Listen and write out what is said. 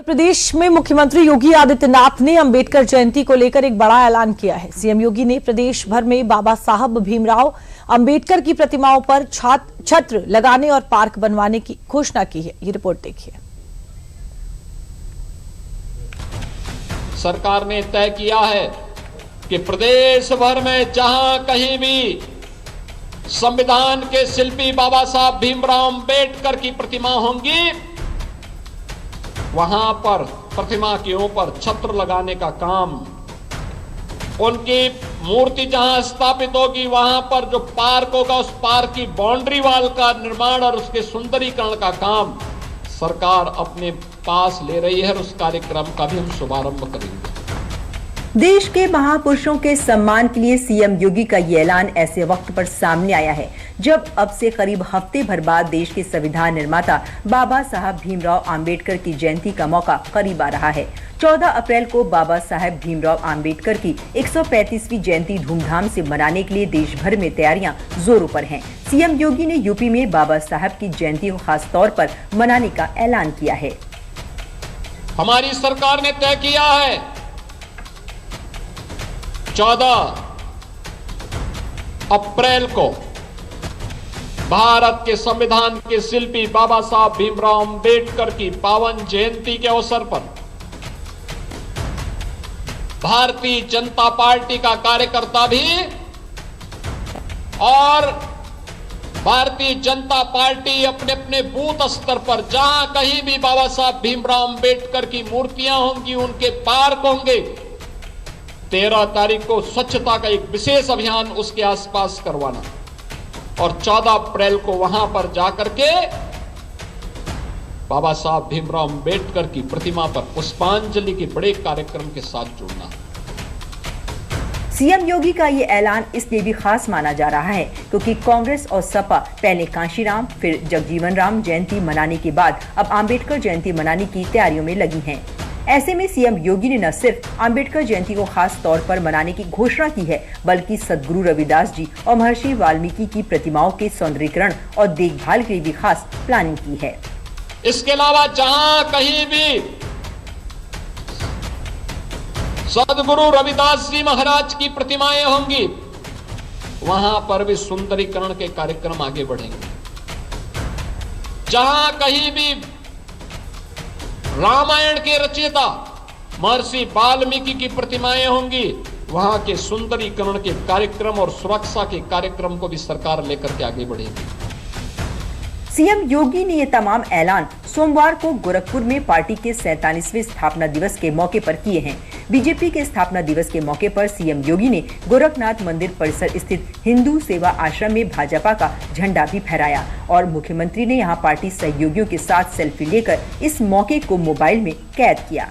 उत्तर प्रदेश में मुख्यमंत्री योगी आदित्यनाथ ने अंबेडकर जयंती को लेकर एक बड़ा ऐलान किया है। सीएम योगी ने प्रदेश भर में बाबा साहब भीमराव अंबेडकर की प्रतिमाओं पर छत्र लगाने और पार्क बनवाने की घोषणा की है। ये रिपोर्ट देखिए। सरकार ने तय किया है कि प्रदेश भर में जहां कहीं भी संविधान के शिल्पी बाबा साहब भीमराव अंबेडकर की प्रतिमा होंगी, वहां पर प्रतिमा के ऊपर छत्र लगाने का काम, उनकी मूर्ति जहां स्थापित होगी वहां पर जो पार्क होगा उस पार्क की बाउंड्री वॉल का निर्माण और उसके सुंदरीकरण का काम सरकार अपने पास ले रही है और उस कार्यक्रम का भी हम शुभारंभ करेंगे। देश के महापुरुषों के सम्मान के लिए सीएम योगी का ये ऐलान ऐसे वक्त पर सामने आया है जब अब से करीब हफ्ते भर बाद देश के संविधान निर्माता बाबा साहब भीमराव अंबेडकर की जयंती का मौका करीब आ रहा है। 14 अप्रैल को बाबा साहब भीमराव अंबेडकर की 135वीं जयंती धूमधाम से मनाने के लिए देश भर में तैयारियां जोरों पर हैं। सीएम योगी ने यूपी में बाबा साहब की जयंती को खास तौर पर मनाने का ऐलान किया है। हमारी सरकार ने तय किया है 14 अप्रैल को भारत के संविधान के शिल्पी बाबा साहब भीमराव अंबेडकर की पावन जयंती के अवसर पर भारतीय जनता पार्टी का कार्यकर्ता भी और भारतीय जनता पार्टी अपने अपने बूथ स्तर पर जहां कहीं भी बाबा साहब भीमराव अंबेडकर की मूर्तियां होंगी, उनके पार्क होंगे, 13 तारीख को स्वच्छता का एक विशेष अभियान उसके आसपास करवाना और 14 अप्रैल को वहां पर जाकर के बाबा साहब भीमराव अंबेडकर की प्रतिमा पर पुष्पांजलि के बड़े कार्यक्रम के साथ जुड़ना। सीएम योगी का ये ऐलान इसलिए भी खास माना जा रहा है क्योंकि कांग्रेस और सपा पहले कांशीराम फिर जगजीवन राम जयंती मनाने के बाद अब अंबेडकर जयंती मनाने की तैयारियों में लगी हैं। ऐसे में सीएम योगी ने न सिर्फ अंबेडकर जयंती को खास तौर पर मनाने की घोषणा की है बल्कि सद्गुरु रविदास जी और महर्षि वाल्मीकि की प्रतिमाओं के सौंदर्यीकरण और देखभाल के लिए भी खास प्लानिंग की है। इसके अलावा जहां कहीं भी सद्गुरु रविदास जी महाराज की प्रतिमाएं होंगी वहां पर भी सुंदरीकरण के कार्यक्रम आगे बढ़ेंगे। जहां कहीं भी रामायण के रचयिता महर्षि वाल्मीकि की प्रतिमाएं होंगी वहां के सुंदरीकरण के कार्यक्रम और सुरक्षा के कार्यक्रम को भी सरकार लेकर के आगे बढ़ेगी। सीएम योगी ने ये तमाम ऐलान सोमवार को गोरखपुर में पार्टी के 47वें स्थापना दिवस के मौके पर किए हैं। बीजेपी के स्थापना दिवस के मौके पर सीएम योगी ने गोरखनाथ मंदिर परिसर स्थित हिंदू सेवा आश्रम में भाजपा का झंडा भी फहराया और मुख्यमंत्री ने यहां पार्टी सहयोगियों के साथ सेल्फी लेकर इस मौके को मोबाइल में कैद किया।